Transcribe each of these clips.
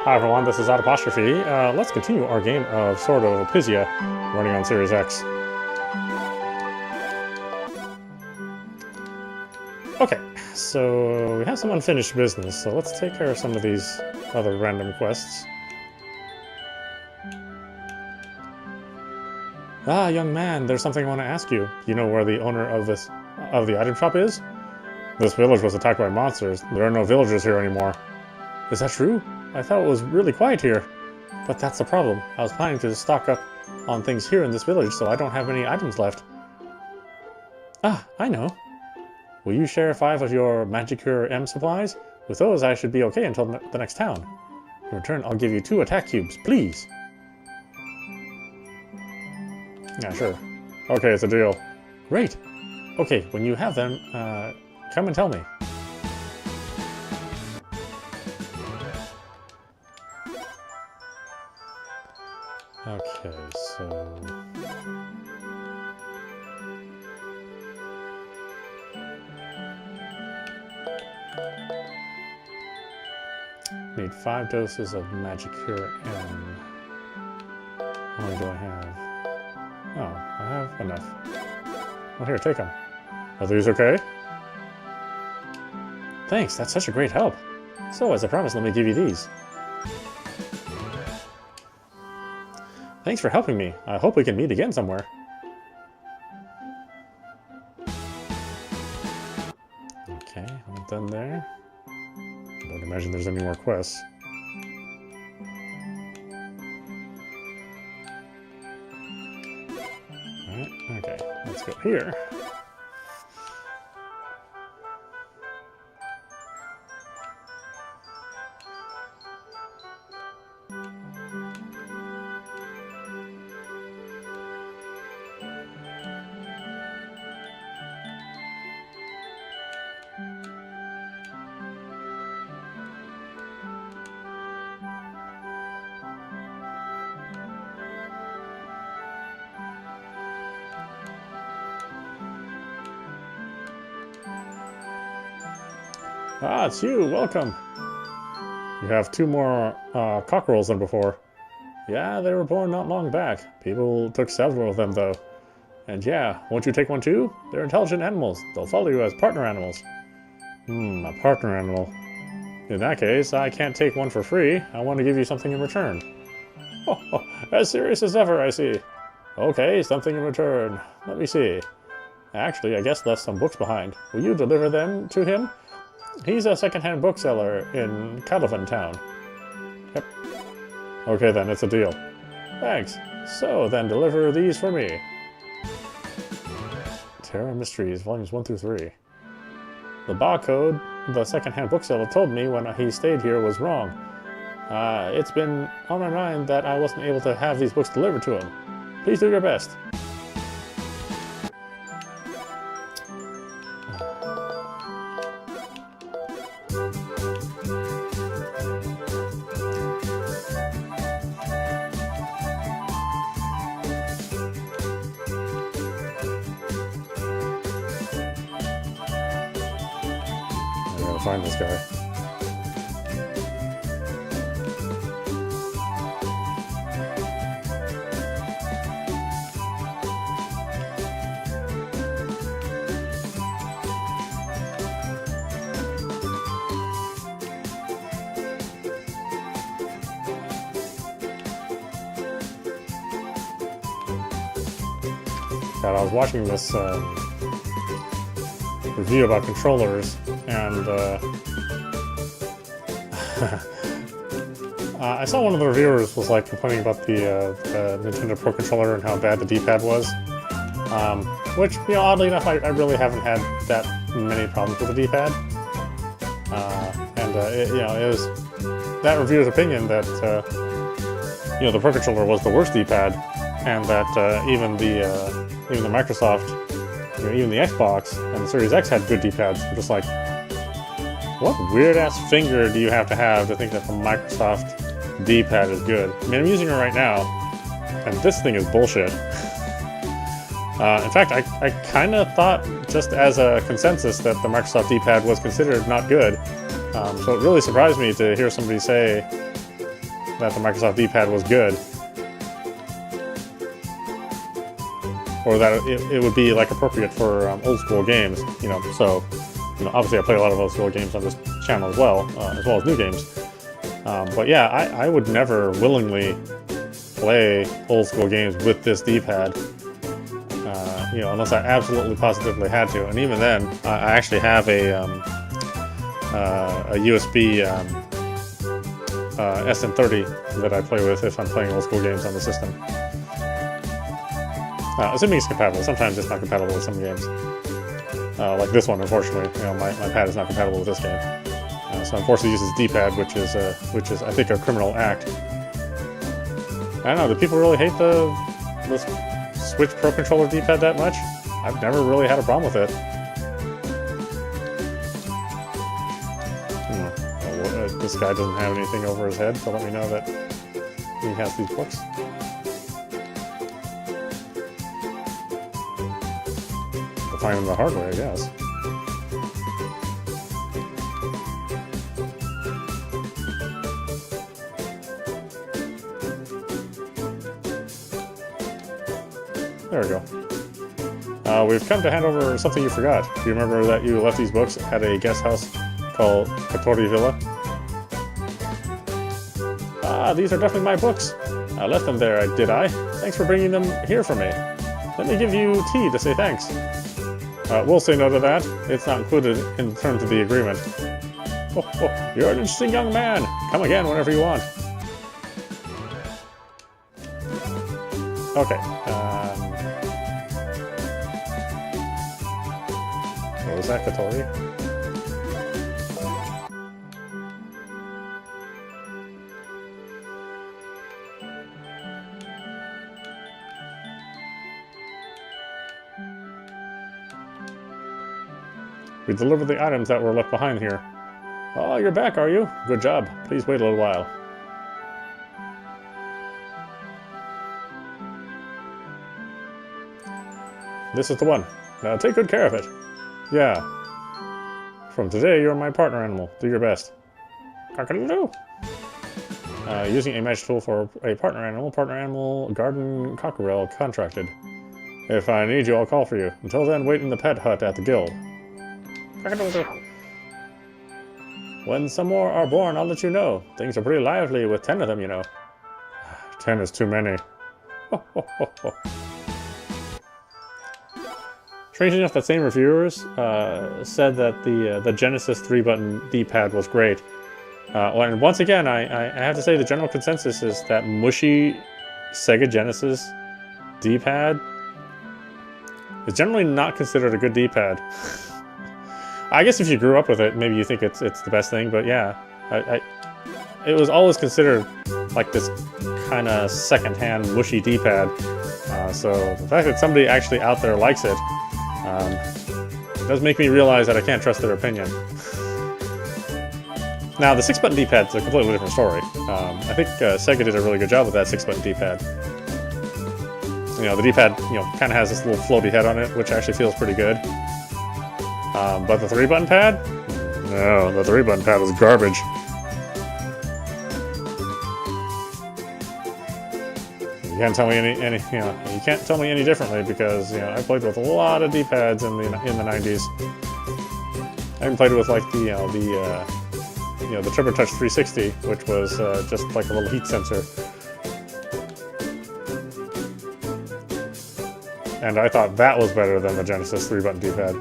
Hi everyone, this is audap. Let's continue our game of Sword of Elpisia, running on Series X. Okay, so we have some unfinished business, so let's take care of some of these other random quests. Ah, young man, there's something I want to ask you. Do you know where the owner of the item shop is? This village was attacked by monsters. There are no villagers here anymore. Is that true? I thought it was really quiet here. But that's the problem. I was planning to stock up on things here in this village, so I don't have any items left. Ah, I know. Will you share 5 of your Magicure M supplies? With those, I should be okay until the next town. In return, I'll give you 2 attack cubes, please. Yeah, sure. Okay, it's a deal. Great. Okay, when you have them, come and tell me. Okay, so... Need 5 doses of Magicure M. How many do I have? Oh, I have enough. Well, here, take them. Are these okay? Thanks, that's such a great help. So, as I promised, let me give you these. Thanks for helping me. I hope we can meet again somewhere. Okay, I'm done there. Don't imagine there's any more quests. Alright, okay, let's go here. Ah, it's you! Welcome! You have 2 more cockerels than before. Yeah, they were born not long back. People took several of them, though. And yeah, won't you take one too? They're intelligent animals. They'll follow you as partner animals. A partner animal. In that case, I can't take one for free. I want to give you something in return. Oh, as serious as ever, I see. Okay, something in return. Let me see. Actually, I guess left some books behind. Will you deliver them to him? He's a second-hand bookseller in Calavan Town. Yep. Okay then, it's a deal. Thanks. So then deliver these for me. Terra Mysteries, volumes 1 through 3. The barcode the second-hand bookseller told me when he stayed here was wrong. It's been on my mind that I wasn't able to have these books delivered to him. Please do your best. I gotta find this guy. God, I was watching this review about controllers, and I saw one of the reviewers was like complaining about the Nintendo Pro Controller and how bad the D-pad was. Which, you know, oddly enough, I really haven't had that many problems with the D-pad. It was that reviewer's opinion that the Pro Controller was the worst D-pad, and that even the Microsoft, even the Xbox and the Series X had good D-pads. I'm just like, what weird-ass finger do you have to think that the Microsoft D-pad is good? I mean, I'm using it right now, and this thing is bullshit. In fact, I kind of thought, just as a consensus, that the Microsoft D-pad was considered not good. So it really surprised me to hear somebody say that the Microsoft D-pad was good, or that it would be like appropriate for old school games. So obviously I play a lot of old school games on this channel as well as new games. But yeah, I would never willingly play old school games with this D-pad, unless I absolutely positively had to. And even then, I actually have a USB SN30 that I play with if I'm playing old school games on the system. Assuming it's compatible. Sometimes it's not compatible with some games. Like this one, unfortunately, my pad is not compatible with this game. So I'm forced to use this D-pad, which is I think a criminal act. I don't know. Do people really hate the Switch Pro Controller D-pad that much? I've never really had a problem with it. This guy doesn't have anything over his head to let me know that he has these books. To find them the hard way, I guess. There we go. We've come to hand over something you forgot. Do you remember that you left these books at a guest house called Katori Villa? Ah, these are definitely my books. I left them there, did I? Thanks for bringing them here for me. Let me give you tea to say thanks. We'll say no to that. It's not included in the terms of the agreement. Oh, you're an interesting young man. Come again whenever you want. Okay. What was that, Katori? We delivered the items that were left behind here. Oh, you're back, are you? Good job. Please wait a little while. This is the one. Now take good care of it. Yeah. From today, you're my partner animal. Do your best. Cock-a-doodle-doo. Using a match tool for a partner animal, garden cockerel contracted. If I need you, I'll call for you. Until then, wait in the pet hut at the guild. When some more are born, I'll let you know. Things are pretty lively with 10 of them, 10 is too many. Strange enough, that same reviewers said that the Genesis 3-button D-pad was great. And once again, I have to say the general consensus is that mushy Sega Genesis D-pad is generally not considered a good D-pad. I guess if you grew up with it, maybe you think it's the best thing, but yeah, it was always considered like this kind of second-hand mushy D-pad. So the fact that somebody actually out there likes it, it does make me realize that I can't trust their opinion. Now, the 6-button D-pad's a completely different story. I think Sega did a really good job with that 6-button D-pad. The D-pad, kind of has this little floaty head on it, which actually feels pretty good. But the 3-button pad? No, the 3-button pad is garbage. You can't tell me you can't tell me any differently because I played with a lot of D-pads in the 90s. I even played with like the Turbo Touch 360, which was just like a little heat sensor. And I thought that was better than the Genesis 3-button D-pad.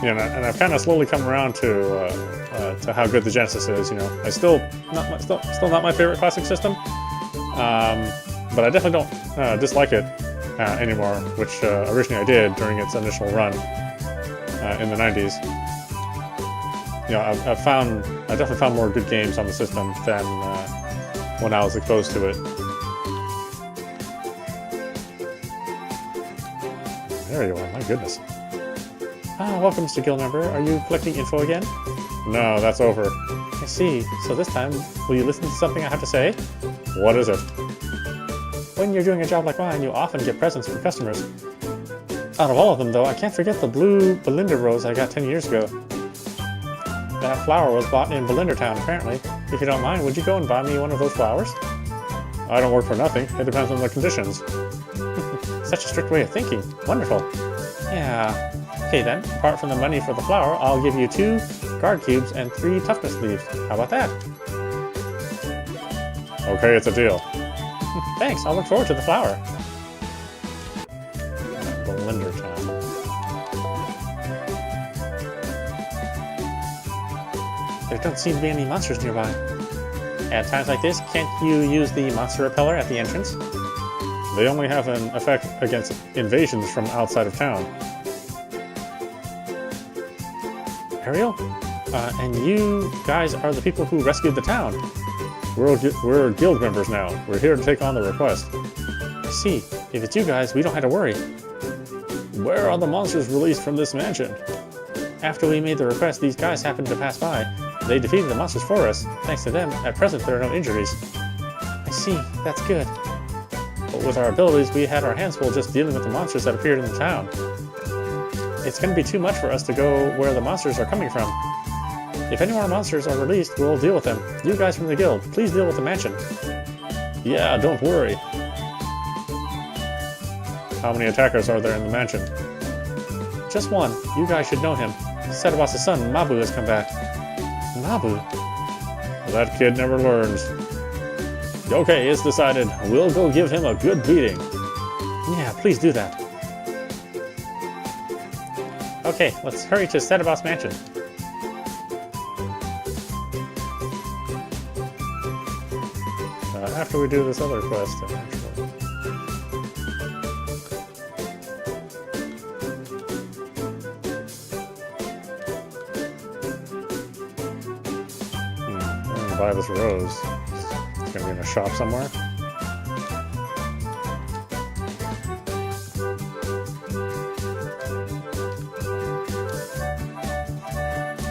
And I've kind of slowly come around to how good the Genesis is. I still not my favorite classic system, but I definitely don't dislike it anymore. Which originally I did during its initial run in the 90s. I definitely found more good games on the system than when I was exposed to it. There you are. My goodness. Welcome, Mr. Guild member. Are you collecting info again? No, that's over. I see. So this time, will you listen to something I have to say? What is it? When you're doing a job like mine, you often get presents from customers. Out of all of them, though, I can't forget the blue Belinda rose I got 10 years ago. That flower was bought in Belinda Town, apparently. If you don't mind, would you go and buy me one of those flowers? I don't work for nothing. It depends on the conditions. Such a strict way of thinking. Wonderful. Yeah. Okay then, apart from the money for the flower, I'll give you 2 guard cubes and 3 toughness leaves. How about that? Okay, it's a deal. Thanks, I'll look forward to the flower. Belinda Town. There don't seem to be any monsters nearby. At times like this, can't you use the monster repeller at the entrance? They only have an effect against invasions from outside of town. Ariel? And you guys are the people who rescued the town. We're guild members now. We're here to take on the request. I see. If it's you guys, we don't have to worry. Where are the monsters released from this mansion? After we made the request, these guys happened to pass by. They defeated the monsters for us. Thanks to them, at present there are no injuries. I see. That's good. But with our abilities, we had our hands full just dealing with the monsters that appeared in the town. It's going to be too much for us to go where the monsters are coming from. If any more monsters are released, we'll deal with them. You guys from the guild, please deal with the mansion. Yeah, don't worry. How many attackers are there in the mansion? Just one. You guys should know him. Sedabas' son, Mabu, has come back. Mabu? That kid never learns. Okay, it's decided. We'll go give him a good beating. Yeah, please do that. Okay, let's hurry to Sedabas' mansion. After we do this other quest, actually. I'm gonna buy this rose. It's gonna be in a shop somewhere.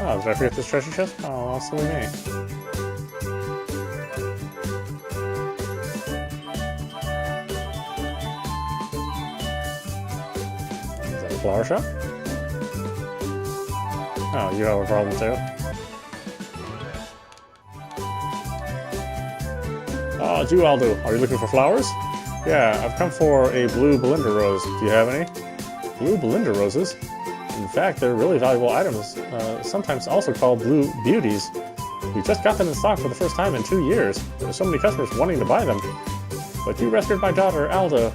Oh, did I forget this treasure chest? Oh, well, silly me. Flower shop? Oh, you have a problem too? Oh, it's you, Aldo. Are you looking for flowers? Yeah, I've come for a blue Belinda rose. Do you have any? Blue Belinda roses? In fact, they're really valuable items, sometimes also called blue beauties. We just got them in stock for the first time in 2 years. There's so many customers wanting to buy them. But you rescued my daughter, Aldo.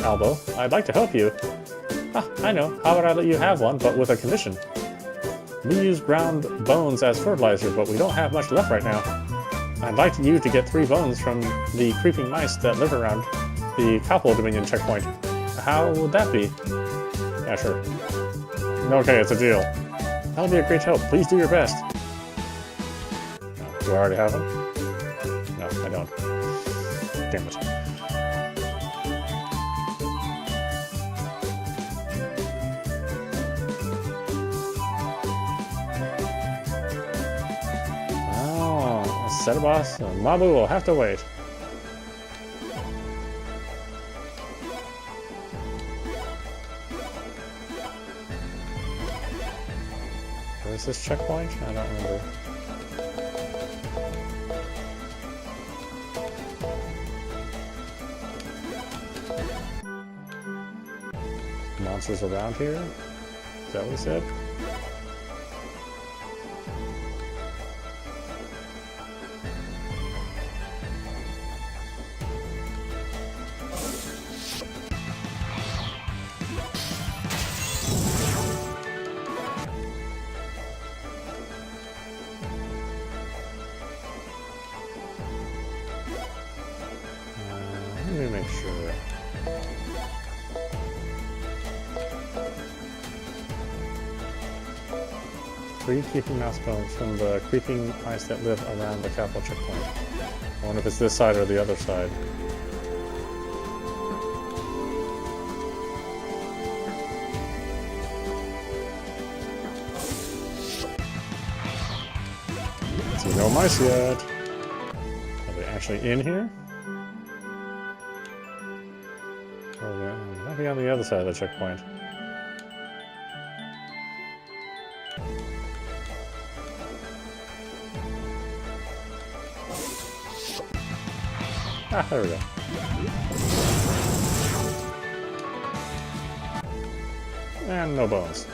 Albo. I'd like to help you. Ah, I know. How about I let you have one, but with a condition? We use ground bones as fertilizer, but we don't have much left right now. I'd like you to get 3 bones from the creeping mice that live around the Capo Dominion checkpoint. How would that be? Yeah, sure. Okay, it's a deal. That'll be a great help. Please do your best. Do I already have them? No, I don't. Damn it. Oh, Sedabas and Mabu will have to wait. Where's this checkpoint? I don't remember. Monsters around here? Is that what he said? Let me make sure. Three keeping mouse bones from the creeping mice that live around the capital checkpoint. I wonder if it's this side or the other side. See no mice yet. Are they actually in here? Or might be on the other side of the checkpoint. Ah, there we go. And no bones.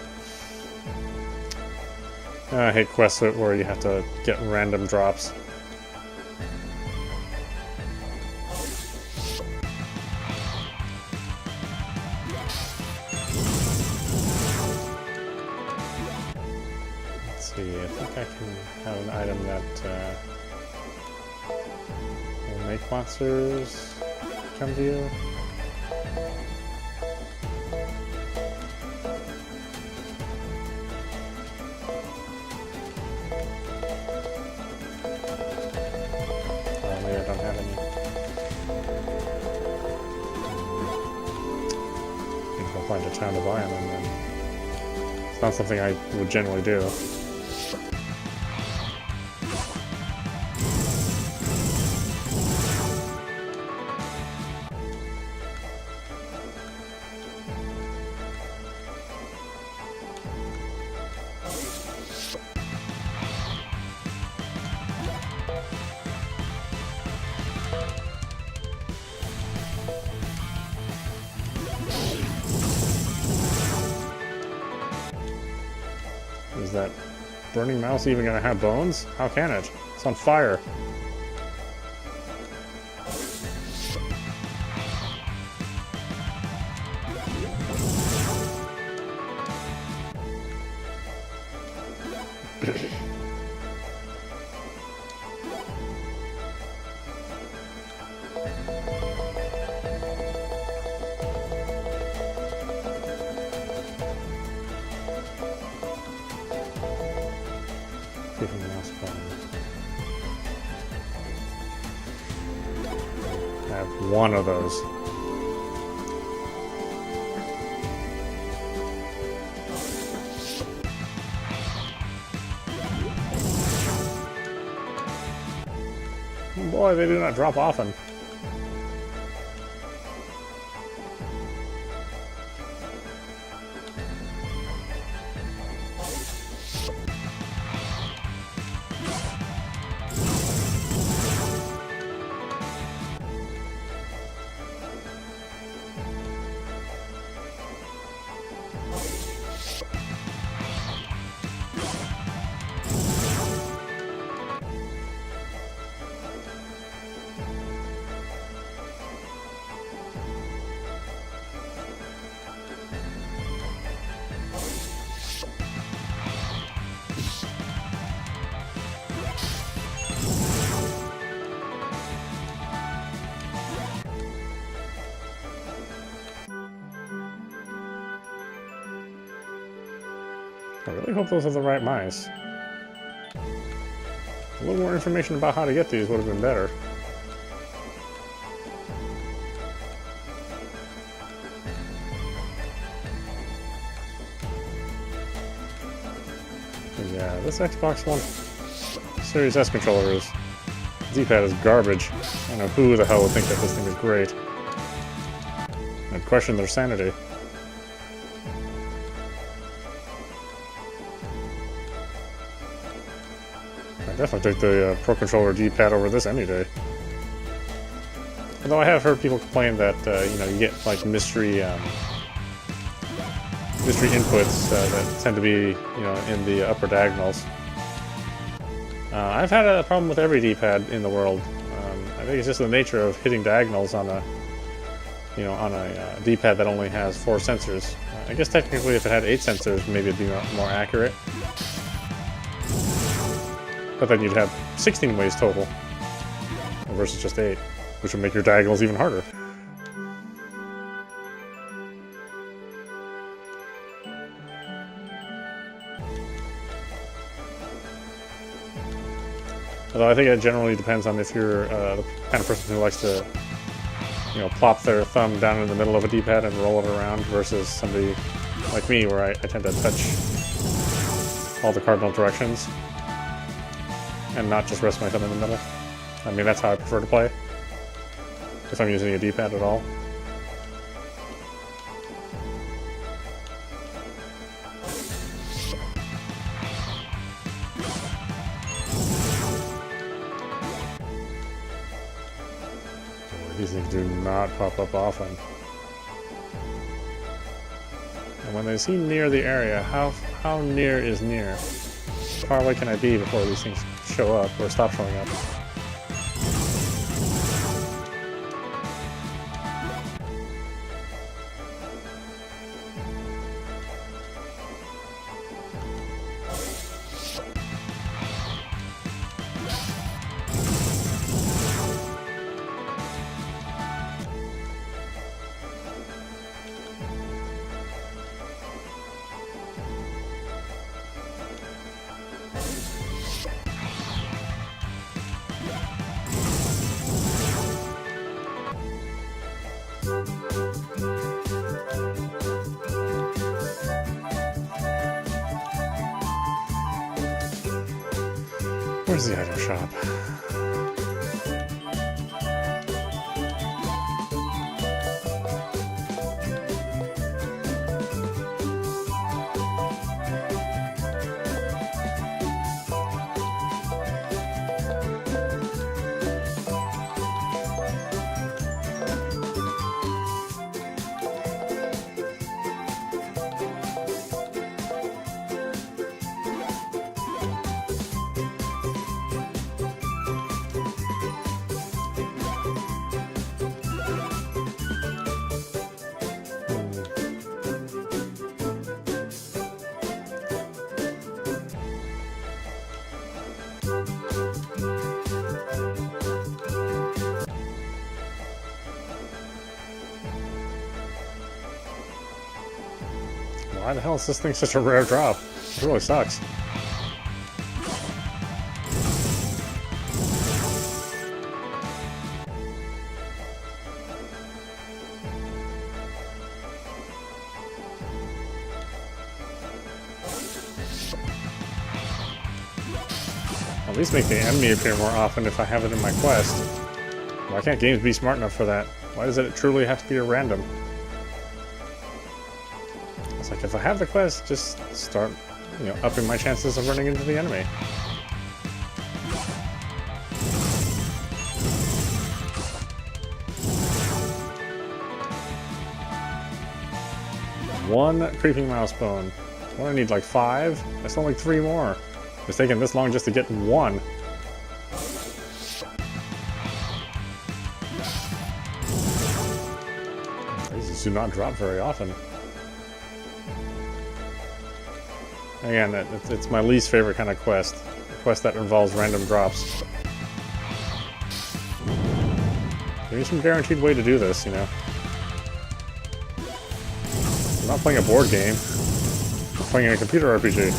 I hate quests where you have to get random drops. Let's see, I think I can have an item that will make monsters come to you. Maybe I don't have any. I think I'll find a town to buy them, and then it's not something I would generally do. Is that burning mouse even gonna have bones? How can it? It's on fire. I have one of those. Boy, they do not drop often. I really hope those are the right mice. A little more information about how to get these would have been better. Yeah, this Xbox One Series S controller is... D-pad is garbage. I don't know who the hell would think that this thing is great. I'd question their sanity. I definitely take the Pro Controller D-pad over this any day. Although I have heard people complain that you know, you get like mystery inputs that tend to be, you know, in the upper diagonals. I've had a problem with every D-pad in the world. I think it's just the nature of hitting diagonals on a, you know, on a D-pad that only has 4 sensors. I guess technically, if it had 8 sensors, maybe it'd be more accurate. But then you'd have 16 ways total versus just 8, which would make your diagonals even harder. Although I think it generally depends on if you're the kind of person who likes to, you know, plop their thumb down in the middle of a D-pad and roll it around versus somebody like me where I tend to touch all the cardinal directions and not just rest my thumb in the middle. I mean, that's how I prefer to play. If I'm using a D-pad at all. These things do not pop up often. And when they seem near the area, how near is near? How far away can I be before these things show up or stop showing up? Where's the item shop? Why the hell is this thing such a rare drop? It really sucks. At least make the enemy appear more often if I have it in my quest. Why can't games be smart enough for that? Why does it truly have to be a random? It's like, if I have the quest, just start, upping my chances of running into the enemy. One creeping mouse bone. What, I need like 5? I still need 3 more. It's taking this long just to get 1. These do not drop very often. Again, it's my least favorite kind of quest. A quest that involves random drops. Give me some guaranteed way to do this, I'm not playing a board game. I'm playing a computer RPG.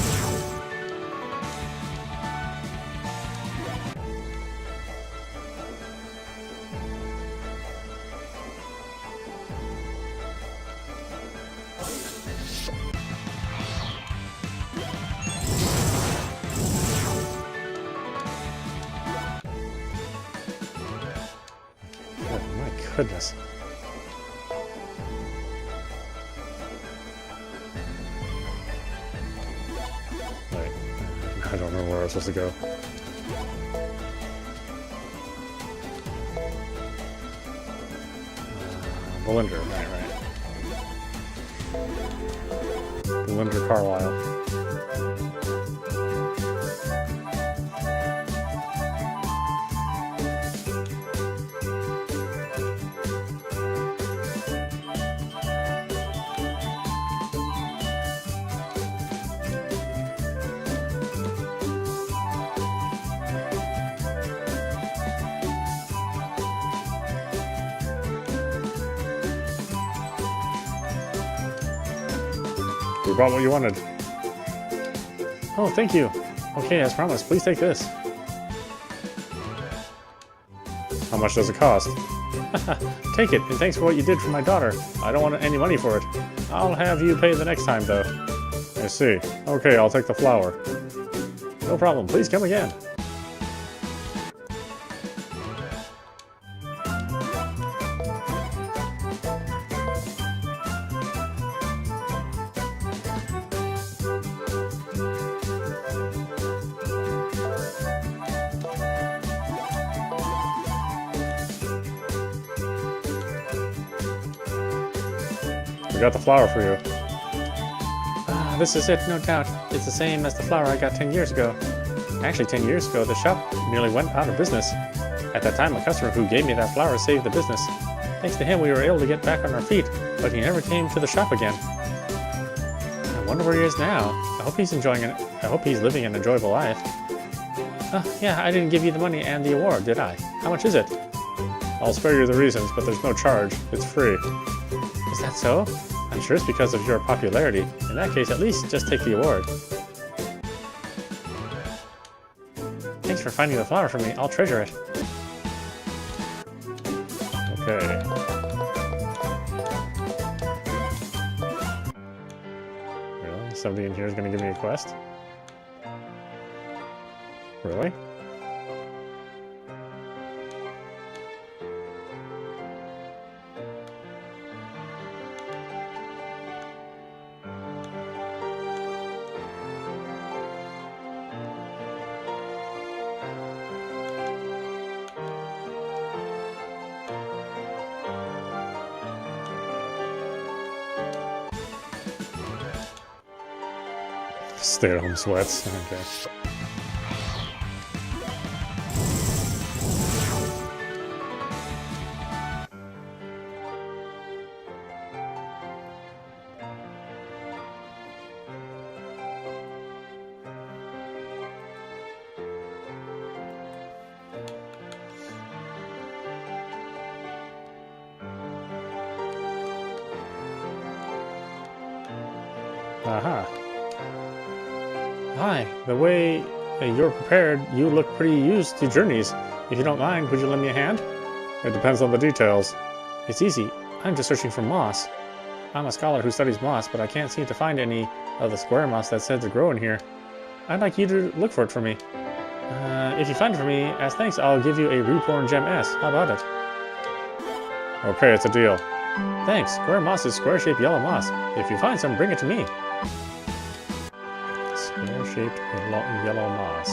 Goodness. Wait, I don't remember where I was supposed to go. Belinda, right. Belinda Carlisle. You brought what you wanted. Oh, thank you. Okay, as promised, please take this. How much does it cost? Take it, and thanks for what you did for my daughter. I don't want any money for it. I'll have you pay the next time, though. I see. Okay, I'll take the flower. No problem, please come again. We got the flower for you. Ah, this is it, no doubt. It's the same as the flower I got 10 years ago. Actually, 10 years ago, the shop nearly went out of business. At that time, a customer who gave me that flower saved the business. Thanks to him, we were able to get back on our feet, but he never came to the shop again. I wonder where he is now. I hope he's enjoying it. I hope he's living an enjoyable life. Yeah, I didn't give you the money and the award, did I? How much is it? I'll spare you the reasons, but there's no charge. It's free. Is that so? I'm sure it's because of your popularity. In that case, at least just take the award. Thanks for finding the flower for me. I'll treasure it. Okay. Really? Somebody in here is going to give me a quest? Really? Stay-at-home sweats. Okay. Aha. Hi, the way you're prepared, you look pretty used to journeys. If you don't mind, would you lend me a hand? It depends on the details. It's easy. I'm just searching for moss. I'm a scholar who studies moss, but I can't seem to find any of the square moss that's said to grow in here. I'd like you to look for it for me. If you find it for me, as thanks, I'll give you a reborn gem S. How about it? Okay, it's a deal. Thanks. Square moss is square-shaped yellow moss. If you find some, bring it to me. Square-shaped yellow moss.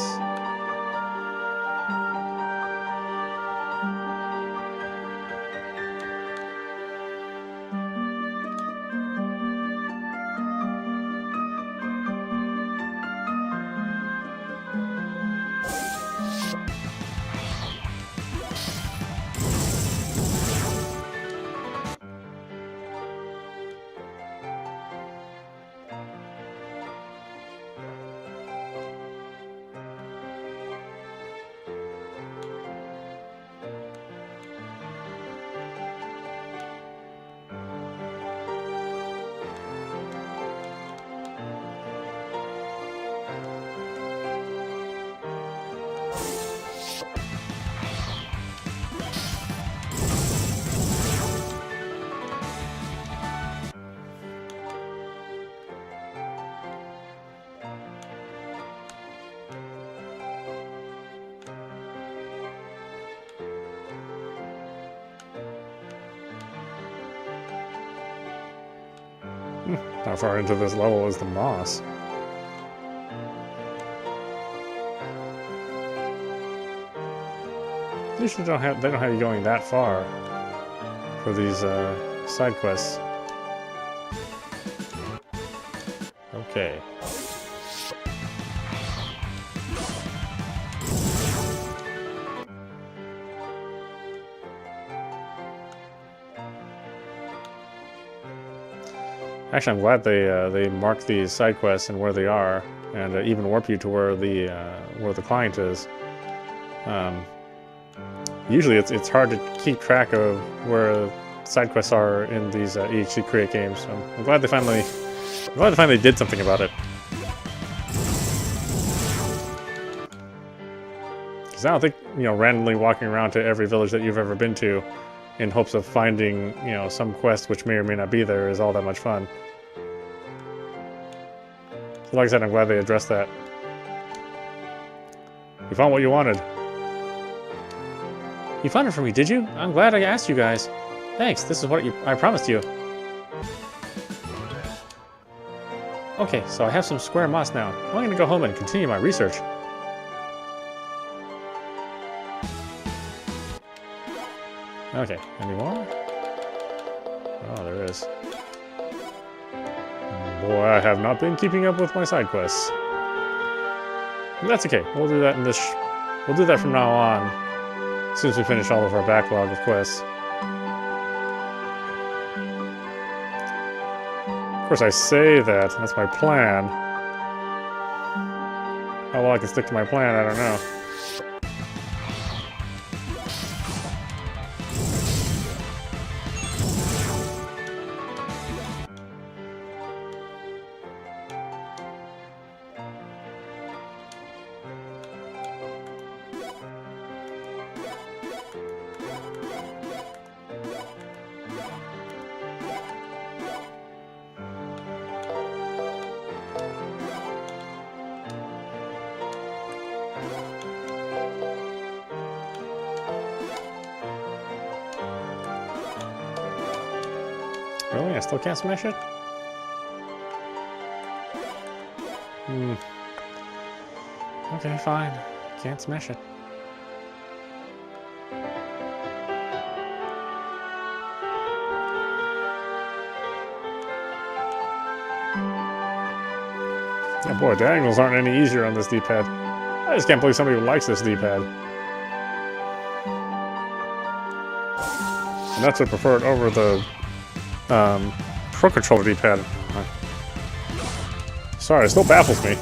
How far into this level is the moss? They usually don't have you going that far for these side quests. Okay. Actually, I'm glad they mark these side quests and where they are, and even warp you to where the client is. Usually, it's hard to keep track of where side quests are in these EHC Create games. So I'm glad they finally did something about it. Because I don't think randomly walking around to every village that you've ever been to in hopes of finding, some quest which may or may not be there is all that much fun. So like I said, I'm glad they addressed that. You found what you wanted. You found it for me, did you? I'm glad I asked you guys. Thanks, this is what I promised you. Okay, so I have some square moss now. I'm going to go home and continue my research. Okay, any more? Oh, there is. Boy, I have not been keeping up with my side quests. That's okay. We'll do that in this. We'll do that from now on, as soon as we finish all of our backlog of quests. Of course, I say that. That's my plan. How well I can stick to my plan, I don't know. Really? I still can't smash it? Okay, fine. Can't smash it. Oh boy, diagonals aren't any easier on this D-pad. I just can't believe somebody likes this D-pad. And that's what I prefer it over the Pro Controller D-pad. Sorry, it still baffles me.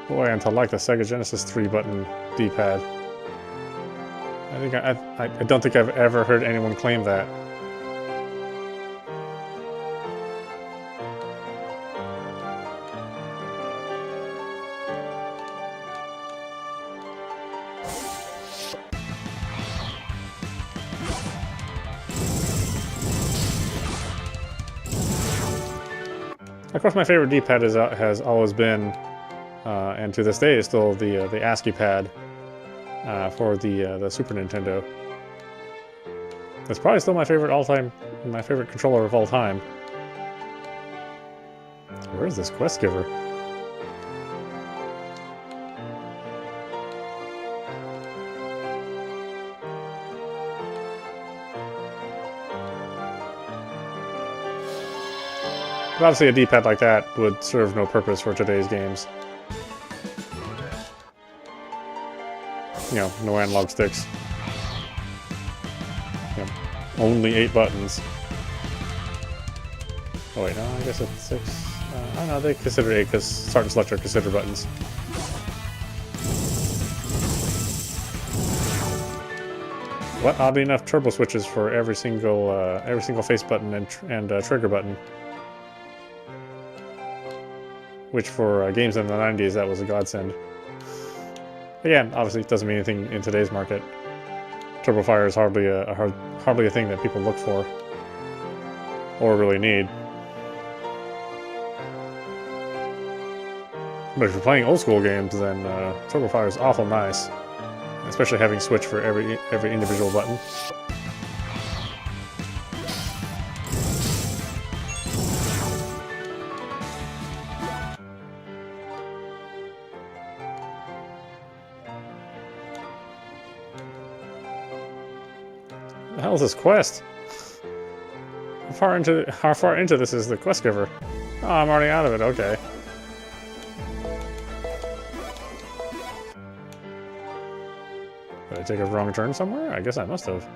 Boy, and to like the Sega Genesis 3 button D-pad. I don't think I've ever heard anyone claim that. Of course, my favorite D-pad has always been, and to this day is still the ASCII pad for the Super Nintendo. That's probably still my favorite controller of all time. Where is this quest giver? But obviously a D-pad like that would serve no purpose for today's games. You know, no analog sticks. You know, only 8 buttons. Oh wait, no, I guess it's 6. I don't know, they consider 8 because start and select are considered buttons. What, oddly enough, turbo switches for every single face button and trigger button. Which for games in the 90s, that was a godsend. Again, obviously, it doesn't mean anything in today's market. Turbo fire is hardly a thing that people look for or really need. But if you're playing old school games, then turbo fire is awful nice, especially having switch for every individual button. What the hell is this quest? How far into this is the quest giver? Oh, I'm already out of it. Okay. Did I take a wrong turn somewhere? I guess I must have.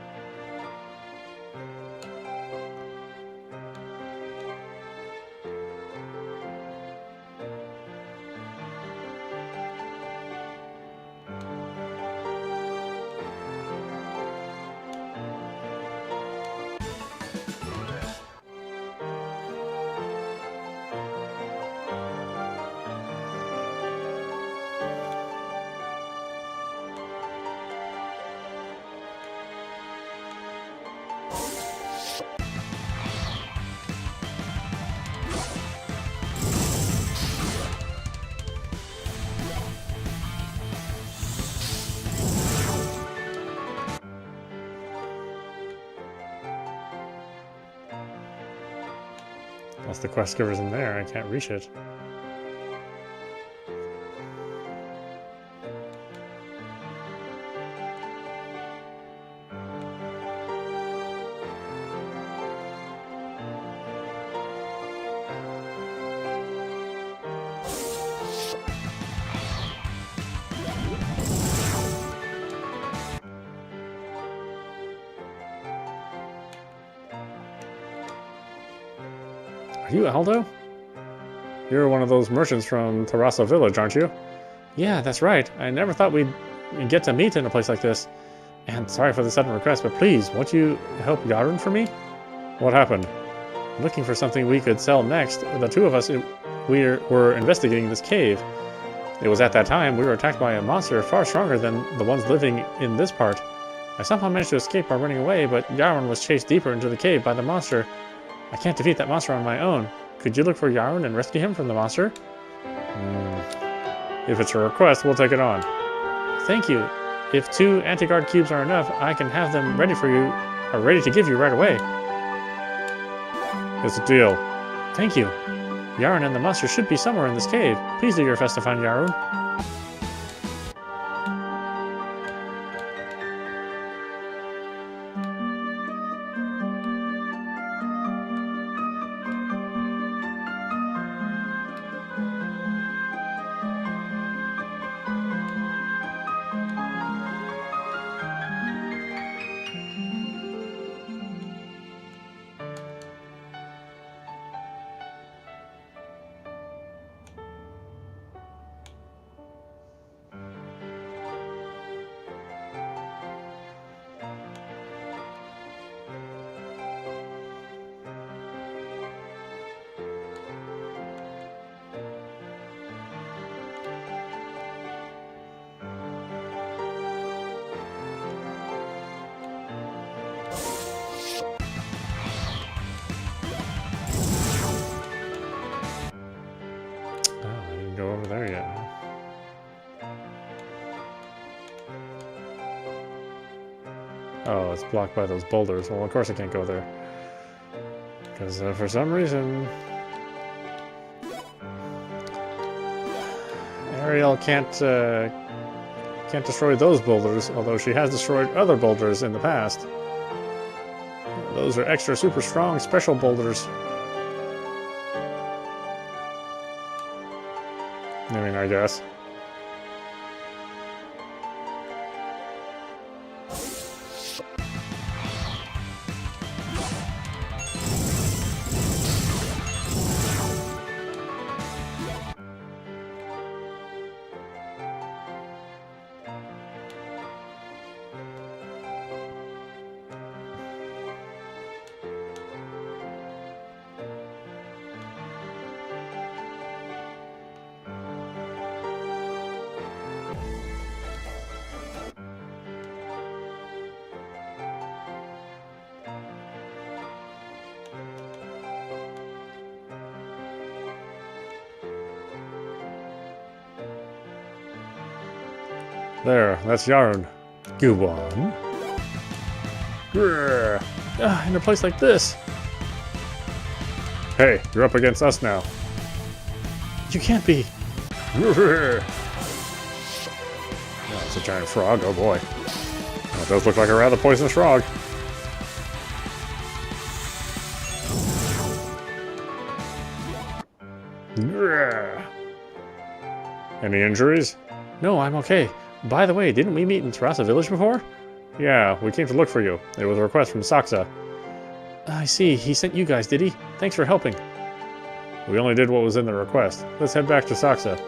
Unless the quest giver's in there, I can't reach it. Are you Aldo? You're one of those merchants from Terrassa Village, aren't you? Yeah, that's right. I never thought we'd get to meet in a place like this. And sorry for the sudden request, but please, won't you help Yarun for me? What happened? Looking for something we could sell next. The two of us were investigating this cave. It was at that time we were attacked by a monster far stronger than the ones living in this part. I somehow managed to escape by running away, but Yarun was chased deeper into the cave by the monster. I can't defeat that monster on my own. Could you look for Yarun and rescue him from the monster? If it's a request, we'll take it on. Thank you. If 2 anti-guard cubes are enough, I can have them ready for you, or ready to give you right away. It's a deal. Thank you. Yarun and the monster should be somewhere in this cave. Please do your best to find Yarun. Go over there yet. Oh, it's blocked by those boulders. Well, of course I can't go there. Because for some reason... Ariel can't destroy those boulders, although she has destroyed other boulders in the past. Those are extra super strong special boulders. I mean, I guess. There, that's Yarun. Go on. In a place like this. Hey, you're up against us now. You can't be. Oh, it's a giant frog. Oh boy. That does look like a rather poisonous frog. Any injuries? No, I'm okay. By the way, didn't we meet in Terrassa Village before? Yeah, we came to look for you. It was a request from Saxa. I see. He sent you guys, did he? Thanks for helping. We only did what was in the request. Let's head back to Saxa.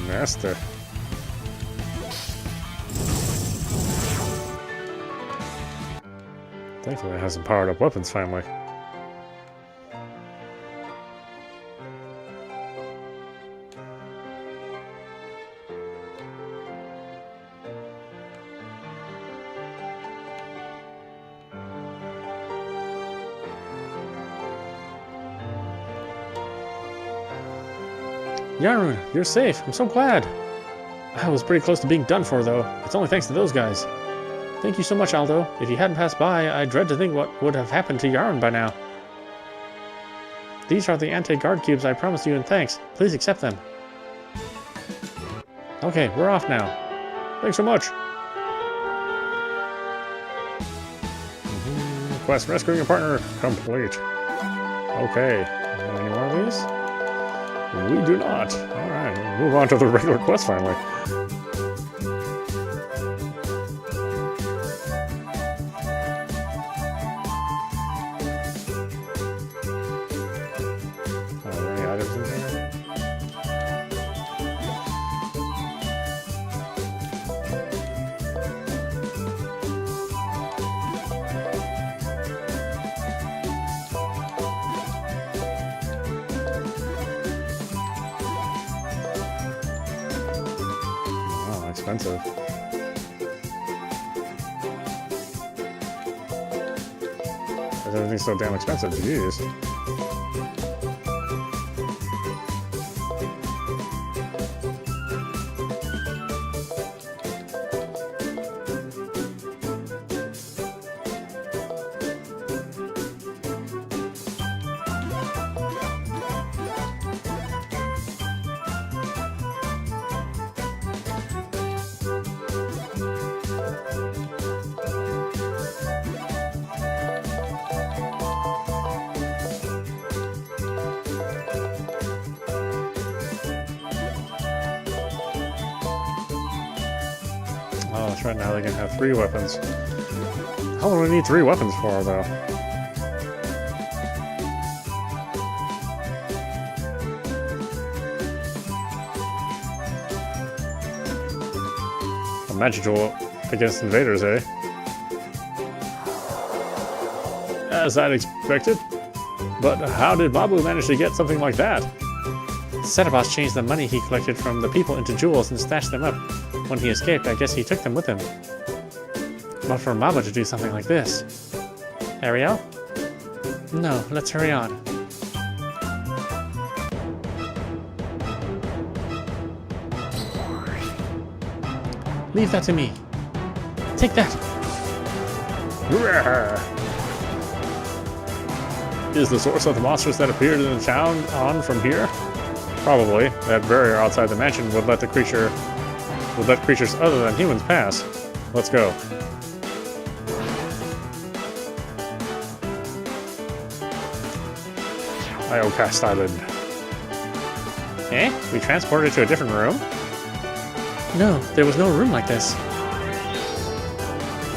Master. Thankfully it has some powered up weapons finally. Yarun, you're safe. I'm so glad. I was pretty close to being done for, though. It's only thanks to those guys. Thank you so much, Aldo. If you hadn't passed by, I dread to think what would have happened to Yarun by now. These are the anti-guard cubes I promised you in thanks. Please accept them. Okay, we're off now. Thanks so much. Quest rescuing a partner complete. Okay, any more of these? We do not. Alright, we'll move on to the regular quest finally. Are there any items in here? Oh, expensive. Everything's so damn expensive, jeez. Oh, that's right, now they can have 3 weapons. How long do we need 3 weapons for, though? A magic tool against invaders, eh? As I'd expected. But how did Mabu manage to get something like that? Setterboss changed the money he collected from the people into jewels and stashed them up. When he escaped, I guess he took them with him. But for Mama to do something like this... Ariel? No, let's hurry on. Leave that to me. Take that! Is the source of the monsters that appeared in the town on from here? Probably. That barrier outside the mansion would let creatures other than humans pass. Let's go. Iocast Island. Eh? We transported to a different room? No, there was no room like this.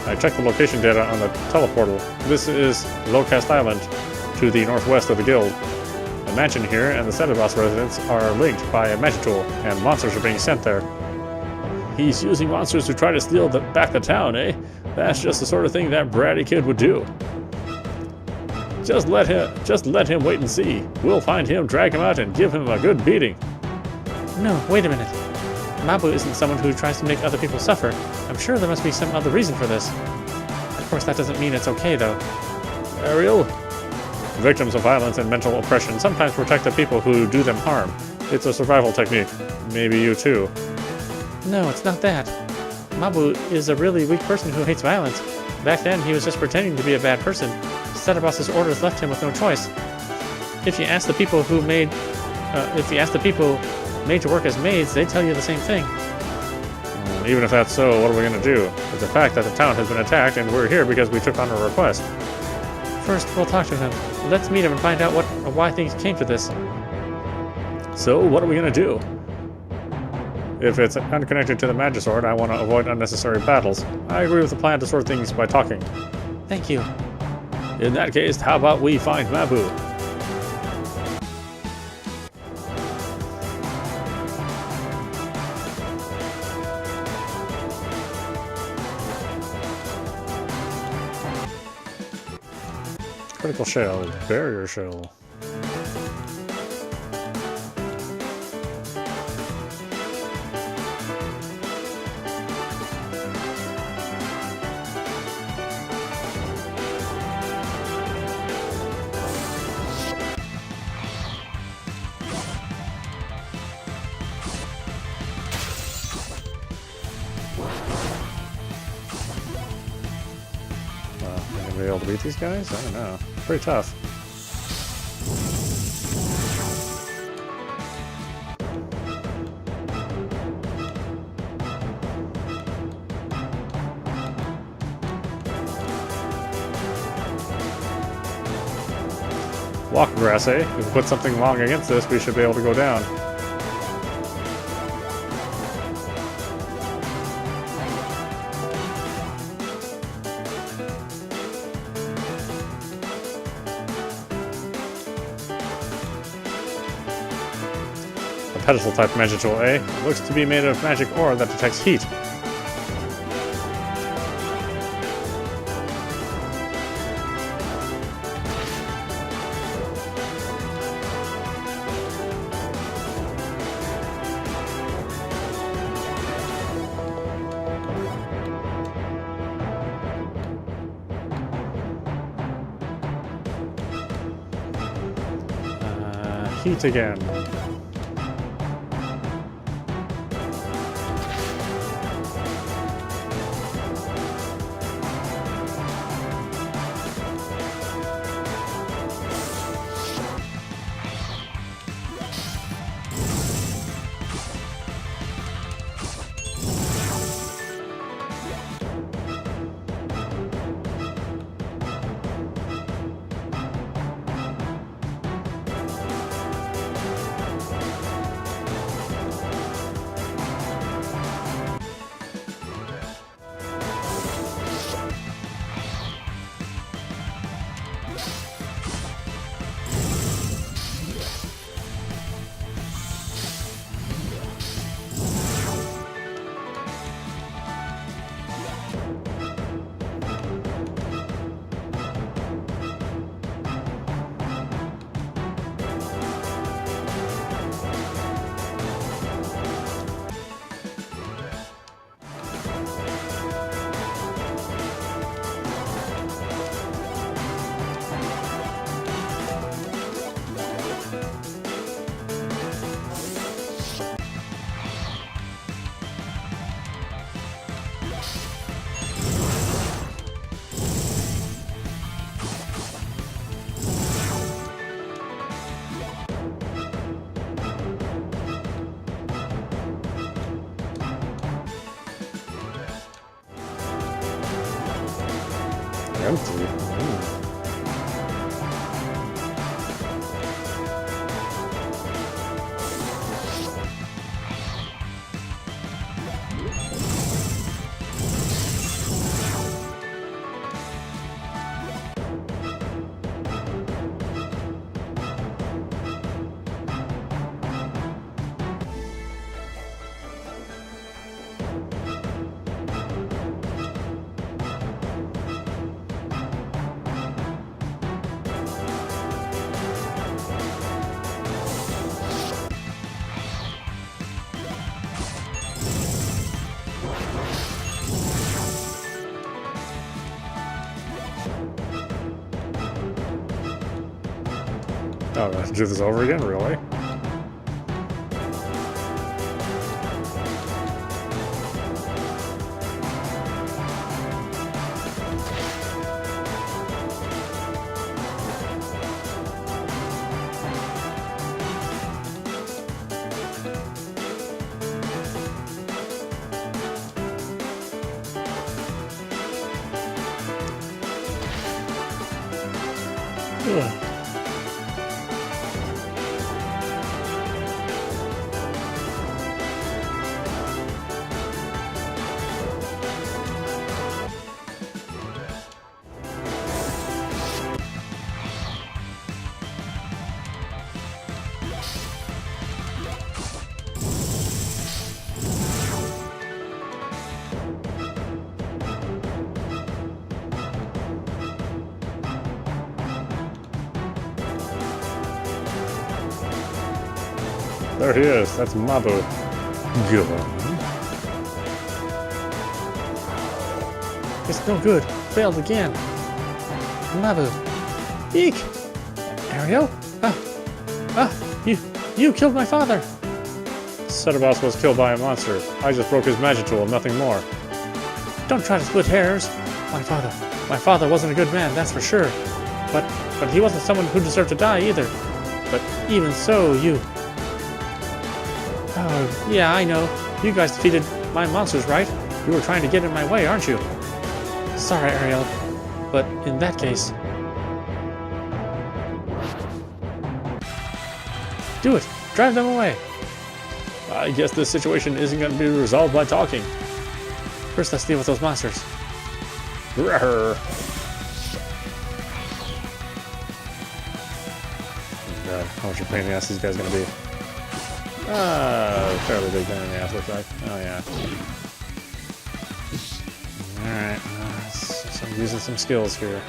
I checked the location data on the teleportal. This is Locust Island, to the northwest of the guild. The mansion here and the Setterboss residence are linked by a magic tool, and monsters are being sent there. He's using monsters to try to steal back the town, eh? That's just the sort of thing that bratty kid would do. Just let him wait and see. We'll find him, drag him out, and give him a good beating. No, wait a minute. Mabu isn't someone who tries to make other people suffer. I'm sure there must be some other reason for this. Of course, that doesn't mean it's okay, though. Ariel? Victims of violence and mental oppression sometimes protect the people who do them harm. It's a survival technique. Maybe you too. No, it's not that. Mabu is a really weak person who hates violence. Back then, he was just pretending to be a bad person. Setterboss's orders left him with no choice. If you ask the people made to work as maids, they tell you the same thing. Even if that's so, what are we going to do? It's a fact that the town has been attacked, and we're here because we took on a request. First, we'll talk to him. Let's meet him and find out why things came to this. So, what are we going to do? If it's unconnected to the Magisword, I want to avoid unnecessary battles. I agree with the plan to sort things by talking. Thank you. In that case, how about we find Mabu? Critical shell, barrier shell. Am I gonna be able to beat these guys? I don't know. Pretty tough. Walk grass, eh? If we put something long against this, we should be able to go down. A pedestal type magic tool, eh? It looks to be made of magic ore that detects heat. Heat again. Empty. Oh, I have to do this over again? Really? Ugh. There he is. That's Mabu. Go on. It's no good. Failed again. Mabu. Eek! Ariel? You killed my father! Setterboss was killed by a monster. I just broke his magic tool, nothing more. Don't try to split hairs. My father My father wasn't a good man, that's for sure. But he wasn't someone who deserved to die either. But even so, you... Oh, yeah, I know. You guys defeated my monsters, right? You were trying to get in my way, aren't you? Sorry, Ariel. But in that case... Do it! Drive them away! I guess this situation isn't going to be resolved by talking. First, let's deal with those monsters. Rawr. God, how much of a pain in the ass these guys going to be? Fairly big pain in the ass, looks like. Oh, yeah. Alright, so I'm using some skills here.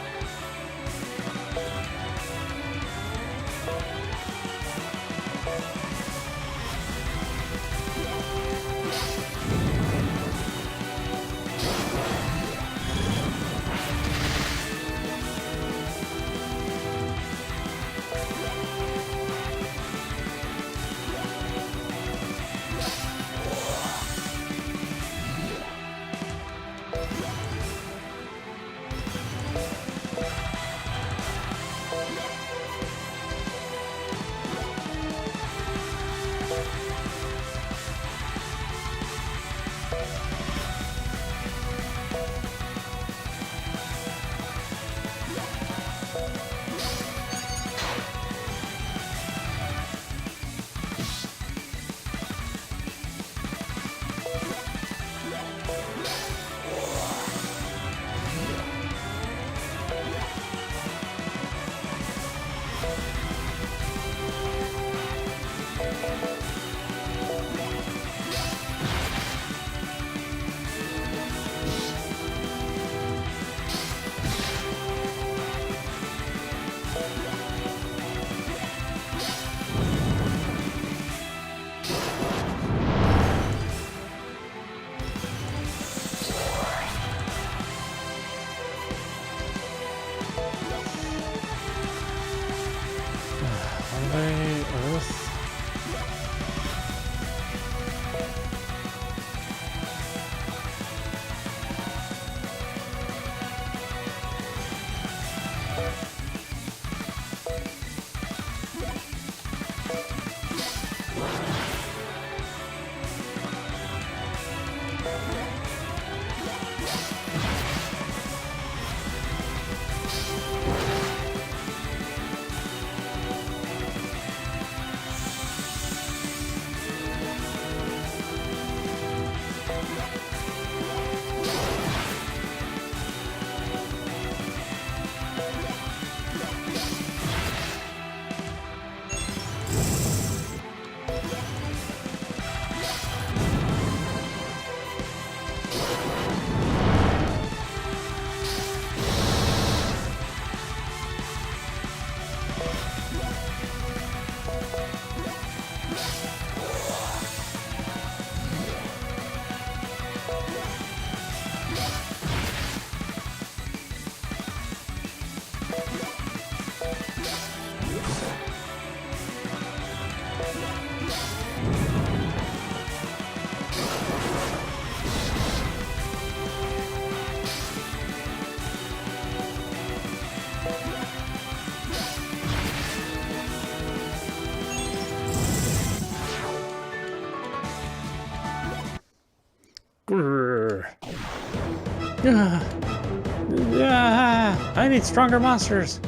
I need stronger monsters.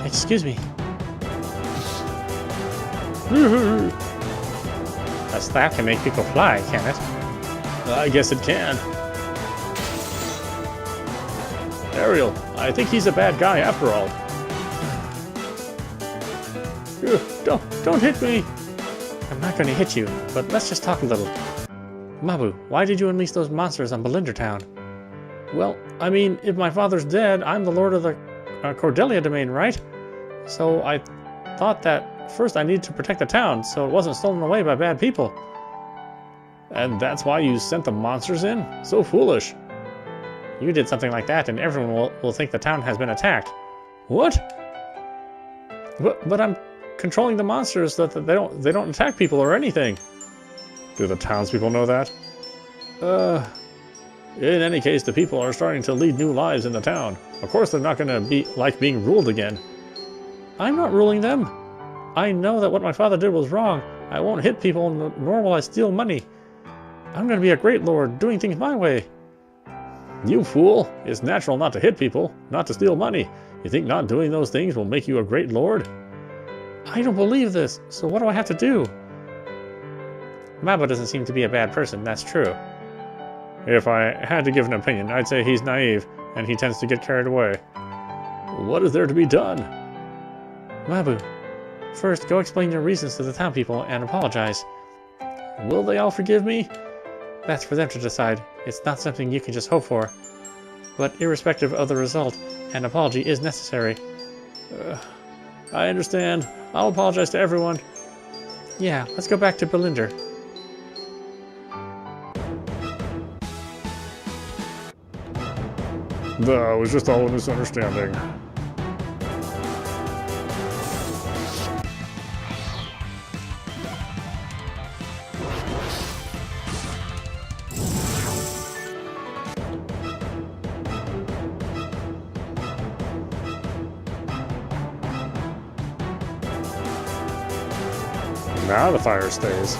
Excuse me. A staff can make people fly, can it? I guess it can. Ariel, I think he's a bad guy after all. Don't hit me. I'm not going to hit you, but let's just talk a little. Mabu, why did you unleash those monsters on Belinda Town? Well, I mean, if my father's dead, I'm the lord of the Cordelia domain, right? So I thought that first I needed to protect the town so it wasn't stolen away by bad people. And that's why you sent the monsters in? So foolish. You did something like that and everyone will think the town has been attacked. What? But I'm controlling the monsters so that they don't attack people or anything. Do the townspeople know that? In any case, the people are starting to lead new lives in the town. Of course, they're not going to be like being ruled again. I'm not ruling them. I know that what my father did was wrong. I won't hit people, nor will I steal money. I'm going to be a great lord, doing things my way. You fool! It's natural not to hit people, not to steal money. You think not doing those things will make you a great lord? I don't believe this, so what do I have to do? Mabo doesn't seem to be a bad person, that's true. If I had to give an opinion, I'd say he's naive, and he tends to get carried away. What is there to be done? Mabu, first go explain your reasons to the town people and apologize. Will they all forgive me? That's for them to decide. It's not something you can just hope for. But irrespective of the result, an apology is necessary. I understand. I'll apologize to everyone. Yeah, let's go back to Belinder. That was just all a misunderstanding. Now the fire stays.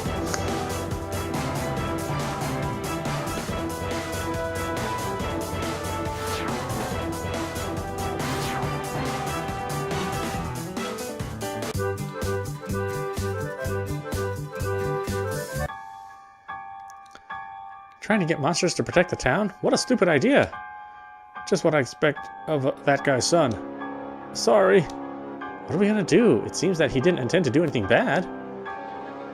Trying to get monsters to protect the town? What a stupid idea! Just what I expect of that guy's son. Sorry. What are we gonna do? It seems that he didn't intend to do anything bad.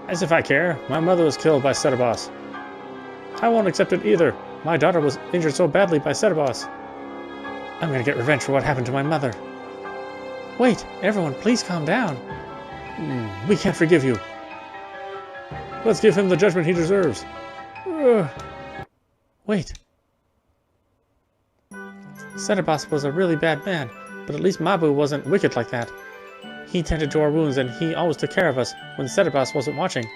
As if I care. My mother was killed by Setibos. I won't accept it either. My daughter was injured so badly by Setibos. I'm gonna get revenge for what happened to my mother. Wait, everyone, please calm down. We can't forgive you. Let's give him the judgment he deserves. Wait. Setibos was a really bad man, but at least Mabu wasn't wicked like that. He tended to our wounds and he always took care of us when Setibos wasn't watching.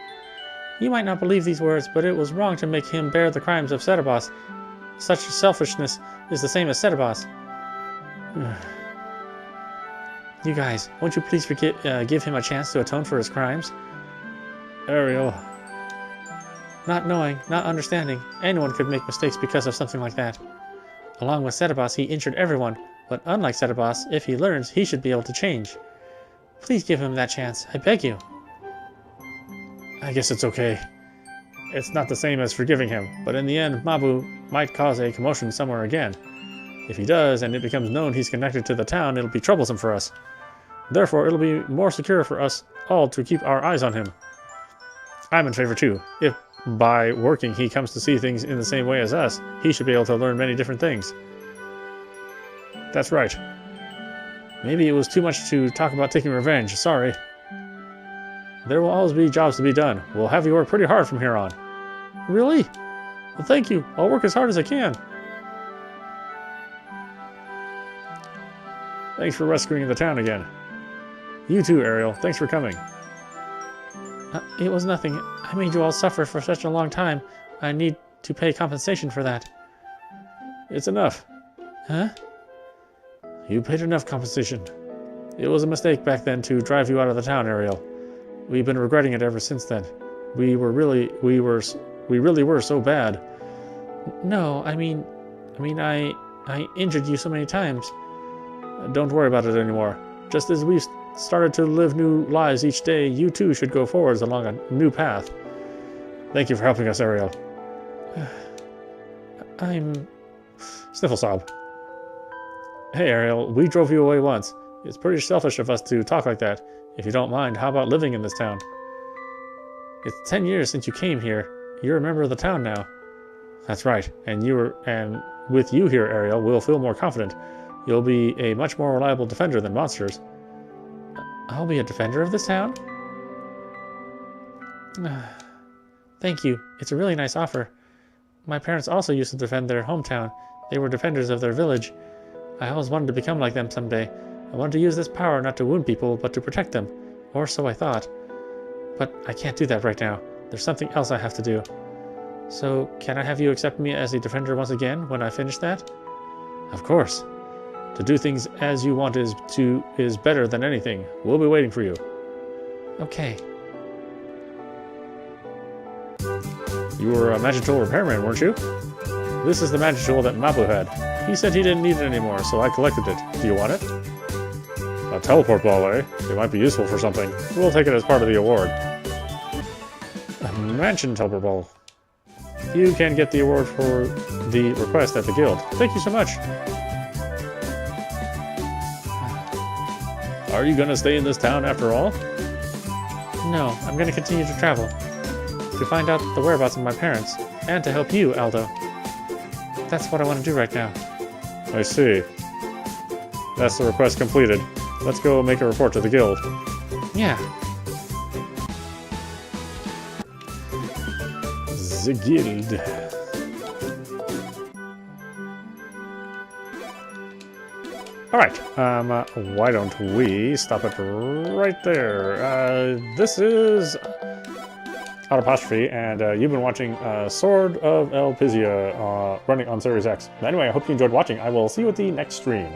You might not believe these words, but it was wrong to make him bear the crimes of Setibos. Such selfishness is the same as Setibos. You guys, won't you please give him a chance to atone for his crimes? Ariel. Not knowing, not understanding, anyone could make mistakes because of something like that. Along with Setibos, he injured everyone, but unlike Setibos, if he learns, he should be able to change. Please give him that chance, I beg you. I guess it's okay. It's not the same as forgiving him, but in the end, Mabu might cause a commotion somewhere again. If he does, and it becomes known he's connected to the town, it'll be troublesome for us. Therefore, it'll be more secure for us all to keep our eyes on him. I'm in favor too. If by working he comes to see things in the same way as us, he should be able to learn many different things. That's right. Maybe it was too much to talk about taking revenge, sorry. There will always be jobs to be done. We'll have you work pretty hard from here on. Really? Well, thank you. I'll work as hard as I can. Thanks for rescuing the town again. You too, Ariel. Thanks for coming. It was nothing. I made you all suffer for such a long time. I need to pay compensation for that. It's enough. Huh? You paid enough compensation. It was a mistake back then to drive you out of the town, Ariel. We've been regretting it ever since then. We really were so bad. No, I mean, I injured you so many times. Don't worry about it anymore. Just as we've started to live new lives each day, you too should go forwards along a new path. Thank you for helping us, Ariel. Sniffle sob. Hey, Ariel, we drove you away once. It's pretty selfish of us to talk like that. If you don't mind, how about living in this town? It's 10 years since you came here. You're a member of the town now. That's right. And with you here, Ariel, we'll feel more confident. You'll be a much more reliable defender than monsters. I'll be a defender of this town? Thank you. It's a really nice offer. My parents also used to defend their hometown. They were defenders of their village. I always wanted to become like them someday. I wanted to use this power not to wound people, but to protect them. Or so I thought. But I can't do that right now. There's something else I have to do. So, can I have you accept me as a defender once again when I finish that? Of course. To do things as you want is better than anything. We'll be waiting for you. Okay. You were a magic tool repairman, weren't you? This is the magic tool that Mabu had. He said he didn't need it anymore, so I collected it. Do you want it? A teleport ball, eh? It might be useful for something. We'll take it as part of the award. A mansion teleport ball. You can get the award for the request at the guild. Thank you so much. Are you gonna stay in this town after all? No, I'm gonna continue to travel. To find out the whereabouts of my parents. And to help you, Aldo. That's what I want to do right now. I see. That's the request completed. Let's go make a report to the guild. Yeah. The guild. Alright, why don't we stop it right there? This is audap, and you've been watching Sword of Elpisia running on Series X. Anyway, I hope you enjoyed watching. I will see you at the next stream.